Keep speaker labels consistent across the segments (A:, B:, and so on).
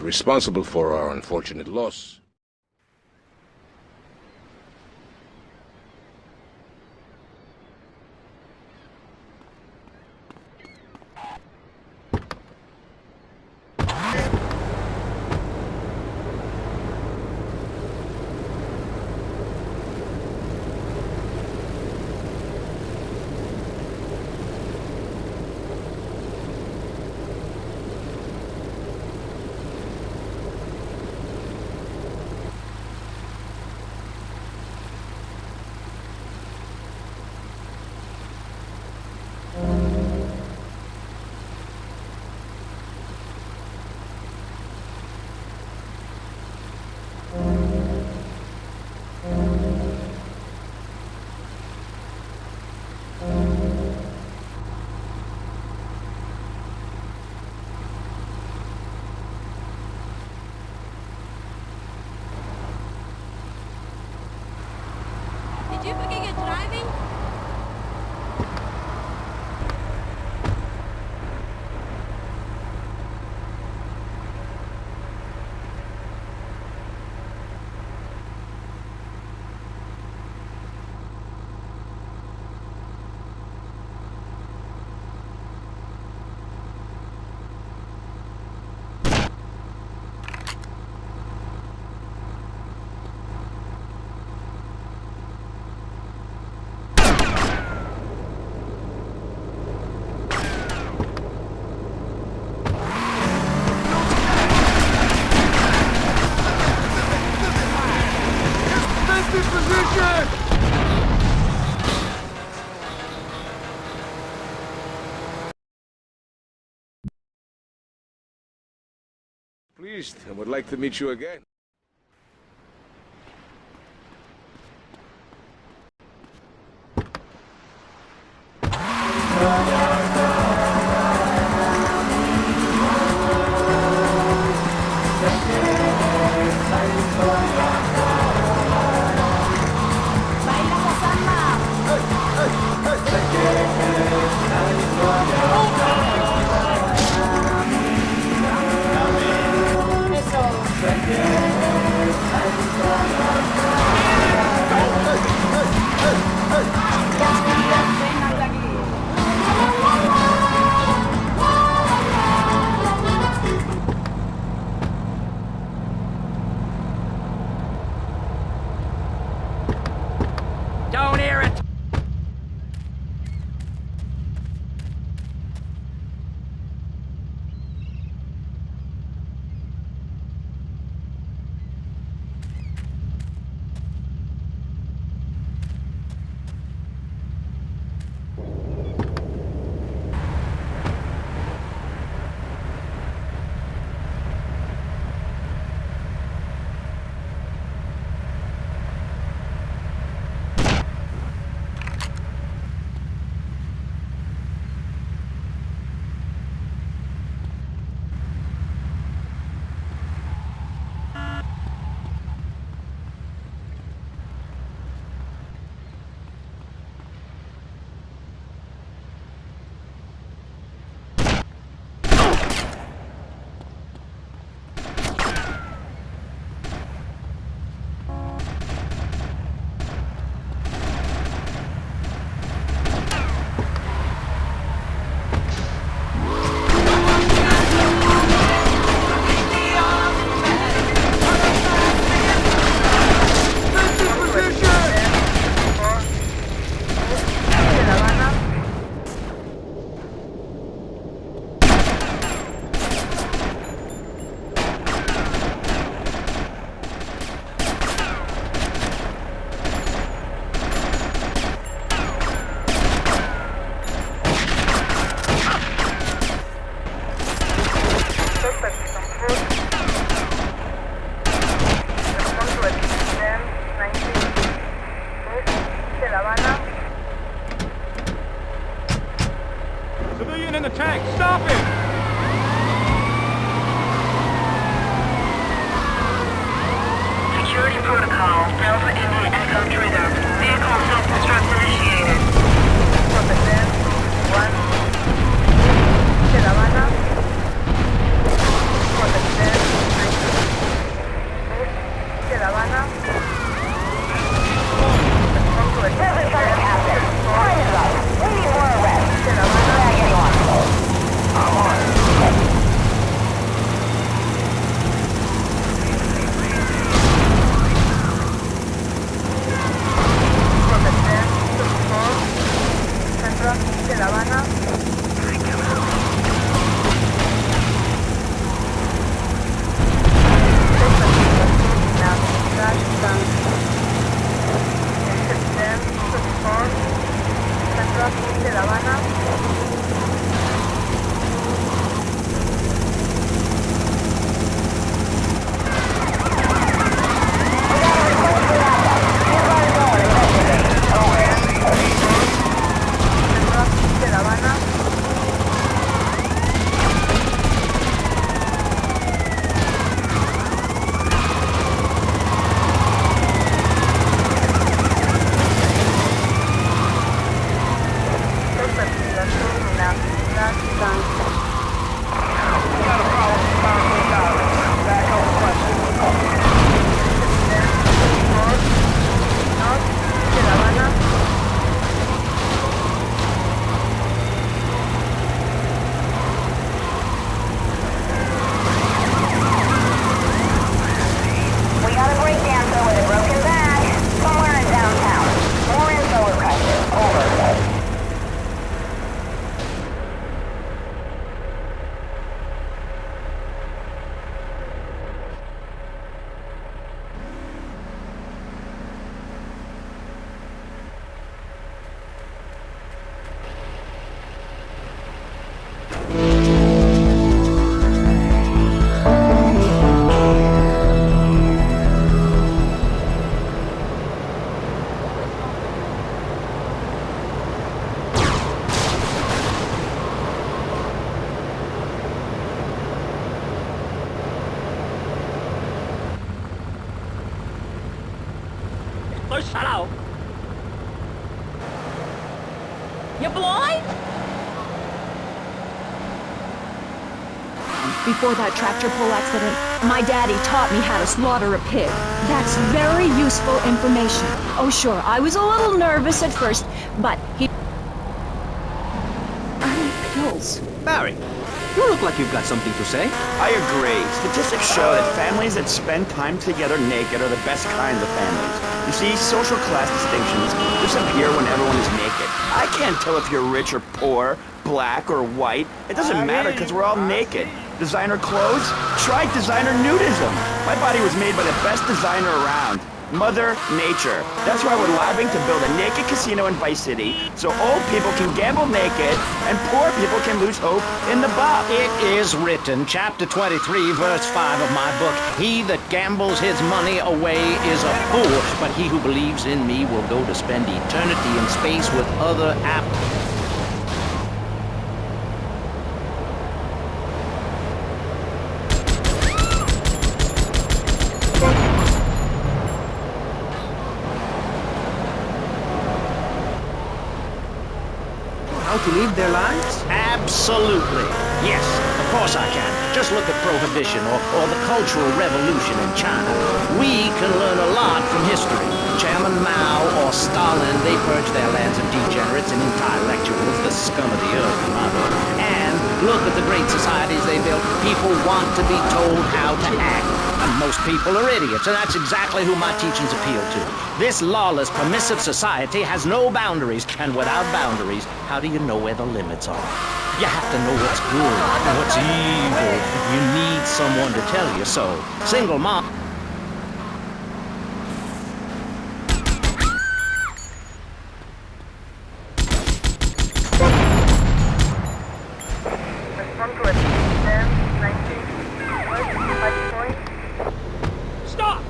A: responsible for our unfortunate loss.
B: Did you forget your driving?
A: Pleased, and would like to meet you again.
C: Don't hear it!
D: Civilian in the tank! Stop him!
E: Security protocol, Delta India Echo Trigger. Vehicle self-destruct initiated. Position 1. De La Habana. Position
C: Hello?
B: You blind?
F: Before that tractor pull accident, my daddy taught me how to slaughter a pig. That's very useful information. Oh, sure, I was a little nervous at first, but he... I need pills.
G: Barry, you look like you've got something to say.
H: I agree. Statistics show that families that spend time together naked are the best kinds of families. You see, social class distinctions disappear when everyone is naked. I can't tell if you're rich or poor, black or white. It doesn't matter because we're all naked. Designer clothes? Try designer nudism. My body was made by the best designer around. Mother Nature. That's why we're lobbying to build a naked casino in Vice City so old people can gamble naked and poor people can lose hope in the buff.
I: It is written, chapter 23, verse 5 of my book, he that gambles his money away is a fool, but he who believes in me will go to spend eternity in space with other
G: How to live their lives?
I: Absolutely. Yes, of course I can. Just look at Prohibition or the Cultural Revolution in China. We can learn a lot from history. Chairman Mao or Stalin, they purged their lands of degenerates and intellectuals, the scum of the earth, in my book. And look at the great societies they built. People want to be told how to act. And most people are idiots, and that's exactly who my teachings appeal to. This lawless, permissive society has no boundaries, and without boundaries, how do you know where the limits are? You have to know what's good and what's evil. You need someone to tell you so. Single mom...
E: Respond to it. 10, 19, 5 points.
D: Stop!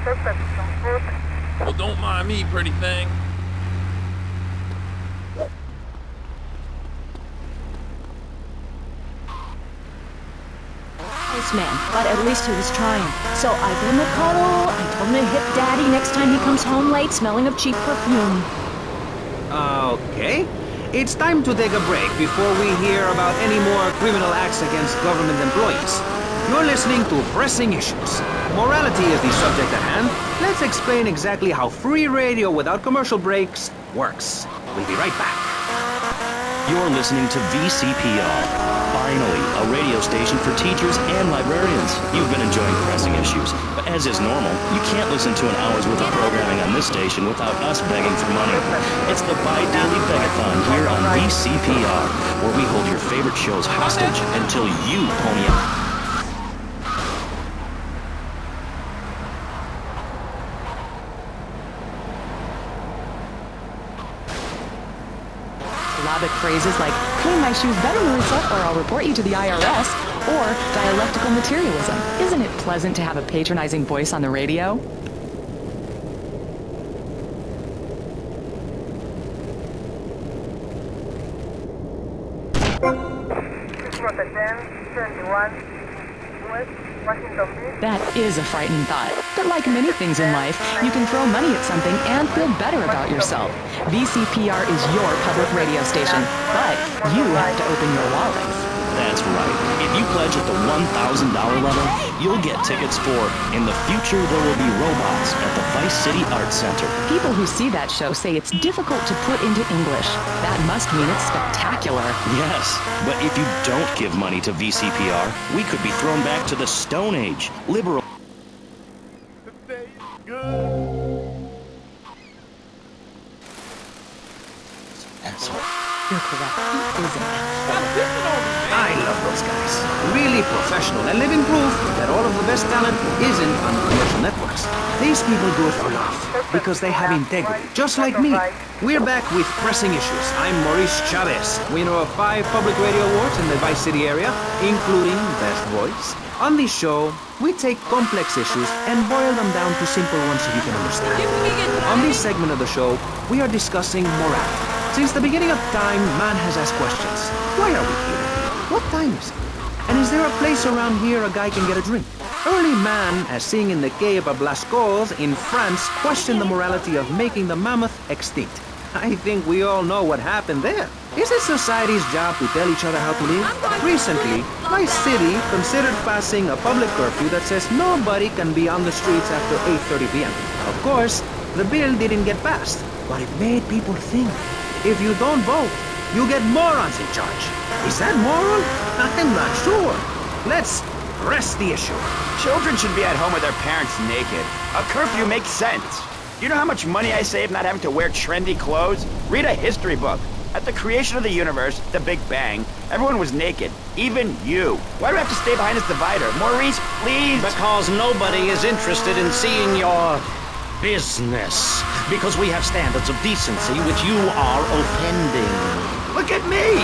E: Suspect on foot.
D: Well, don't mind me, pretty thing.
F: Nice man, but at least he was trying. So I gave him a cuddle, I told him to hit daddy next time he comes home late smelling of cheap perfume.
G: Okay. It's time to take a break before we hear about any more criminal acts against government employees. You're listening to Pressing Issues. Morality is the subject at hand. Let's explain exactly how free radio without commercial breaks works. We'll be right back.
J: You're listening to VCPR. Finally, a radio station for teachers and librarians. You've been enjoying Pressing Issues, but as is normal, you can't listen to an hour's worth of programming on this station without us begging for money. It's the bi-daily begathon here on VCPR, where we hold your favorite shows hostage until you pony up.
K: Syllabic phrases like, clean my shoes better, Marissa, or I'll report you to the IRS, or dialectical materialism. Isn't it pleasant to have a patronizing voice on the radio?
E: This was a 10, 21, West Washington Beach.
K: That is a frightening thought. But like many things in life, you can throw money at something and feel better about yourself. VCPR is your public radio station, but you have to open your wallets.
J: That's right. If you pledge at the $1,000 level, you'll get tickets for In the Future There Will Be Robots at the Vice City Arts Center.
K: People who see that show say it's difficult to put into English. That must mean it's spectacular.
J: Yes, but if you don't give money to VCPR, we could be thrown back to the Stone Age. Liberal...
K: Asshole. You're correct. He is an asshole.
G: I love those guys. Really professional and living proof that all of the best talent isn't on commercial networks. These people do it for love, because they have integrity, just like me. We're back with Pressing Issues. I'm Maurice Chavez, winner of 5 public radio awards in the Vice City area, including Best Voice. On this show, we take complex issues and boil them down to simple ones so you can understand. On this segment of the show, we are discussing morality. Since the beginning of time, man has asked questions. Why are we here? What time is it? And is there a place around here a guy can get a drink? Early man, as seen in the Quai of Blascaux in France, questioned the morality of making the mammoth extinct. I think we all know what happened there. Is it society's job to tell each other how to live? Recently, my city considered passing a public curfew that says nobody can be on the streets after 8:30 p.m. Of course, the bill didn't get passed, but it made people think. If you don't vote, you get morons in charge. Is that moral? I'm not sure. Let's press the issue.
H: Children should be at home with their parents naked. A curfew makes sense. You know how much money I save not having to wear trendy clothes? Read a history book. At the creation of the universe, the Big Bang, everyone was naked. Even you. Why do I have to stay behind this divider? Maurice, please!
I: Because nobody is interested in seeing your business. Because we have standards of decency which you are offending.
H: Look at me!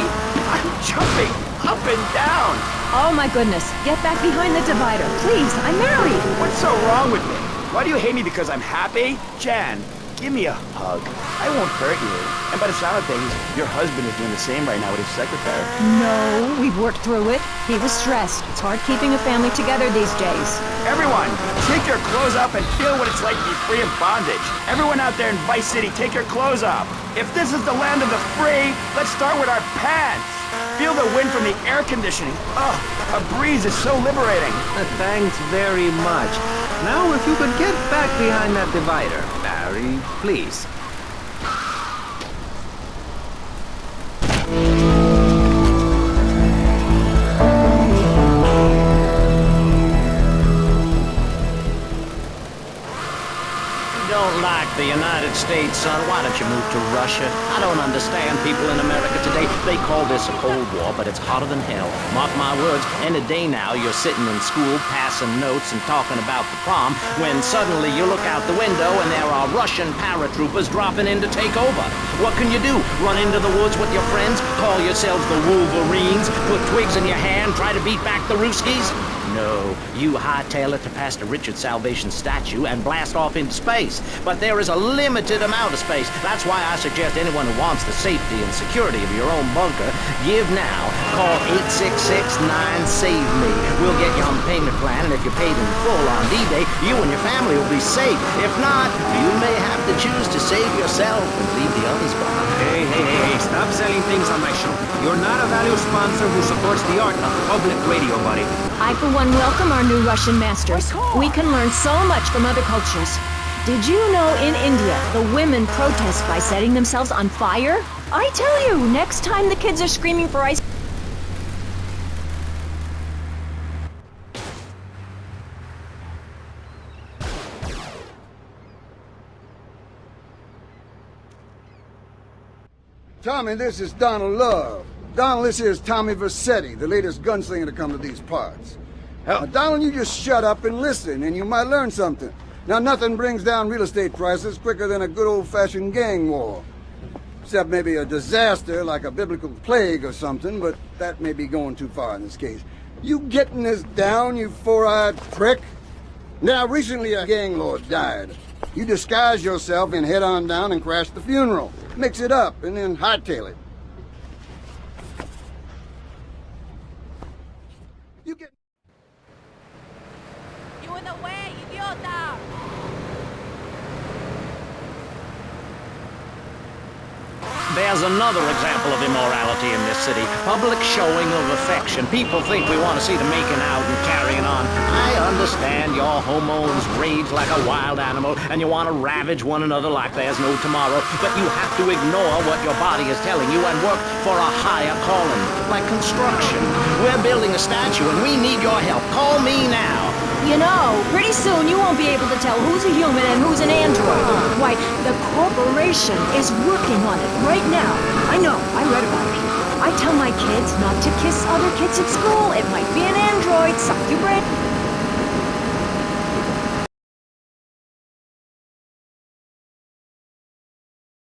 H: I'm jumping up and down!
F: Oh my goodness, get back behind the divider, please, I'm married!
H: What's so wrong with me? Why do you hate me because I'm happy? Jan, give me a hug. I won't hurt you. And by the sound of things, your husband is doing the same right now with his secretary.
F: No, we've worked through it. He was stressed. It's hard keeping a family together these days.
H: Everyone, take your clothes off and feel what it's like to be free of bondage. Everyone out there in Vice City, take your clothes off. If this is the land of the free, let's start with our pants. Feel the wind from the air conditioning. Oh, a breeze is so liberating.
G: Thanks very much. Now, if you could get back behind that divider, Barry, please.
I: Don't like the United States, son. Why don't you move to Russia? I don't understand people in America today. They call this a Cold War, but it's hotter than hell. Mark my words, any day now you're sitting in school passing notes and talking about the prom when suddenly you look out the window and there are Russian paratroopers dropping in to take over. What can you do? Run into the woods with your friends? Call yourselves the Wolverines? Put twigs in your hair and try to beat back the Ruskies? No, you hightail it to past a Richard Salvation statue and blast off into space. But there is a limited amount of space. That's why I suggest anyone who wants the safety and security of your own bunker, give now. Call 866-9-SAVE-ME. We'll get you on the payment plan, and if you're paid in full on D-Day, you and your family will be safe. If not, you may have to choose to save yourself and leave the others behind.
G: Hey, stop selling things on my show. You're not a value sponsor who supports the art of public radio, buddy.
F: I, for one, welcome our new Russian masters. We can learn so much from other cultures. Did you know in India, the women protest by setting themselves on fire? I tell you, next time the kids are screaming for ice...
L: Tommy, this is Donald Love. Donald, this here is Tommy Vercetti, the latest gunslinger to come to these parts. Now, Donald, you just shut up and listen, and you might learn something. Now, nothing brings down real estate prices quicker than a good old-fashioned gang war. Except maybe a disaster like a biblical plague or something, but that may be going too far in this case. You getting this down, you four-eyed prick? Now, recently a gang lord died. You disguise yourself and head on down and crash the funeral. Mix it up, and then hightail it. You get...
B: You in the way, idiota!
I: There's another example of immorality in this city. Public showing of affection. People think we want to see them making out and carrying on. I understand your hormones rage like a wild animal and you want to ravage one another like there's no tomorrow, but you have to ignore what your body is telling you and work for a higher calling, like construction. We're building a statue and we need your help. Call me now.
F: You know, pretty soon you won't be able to tell who's a human and who's an android. Why, the corporation is working on it right now. I know, I read about it. I tell my kids not to kiss other kids at school. It might be an android, suck your bread.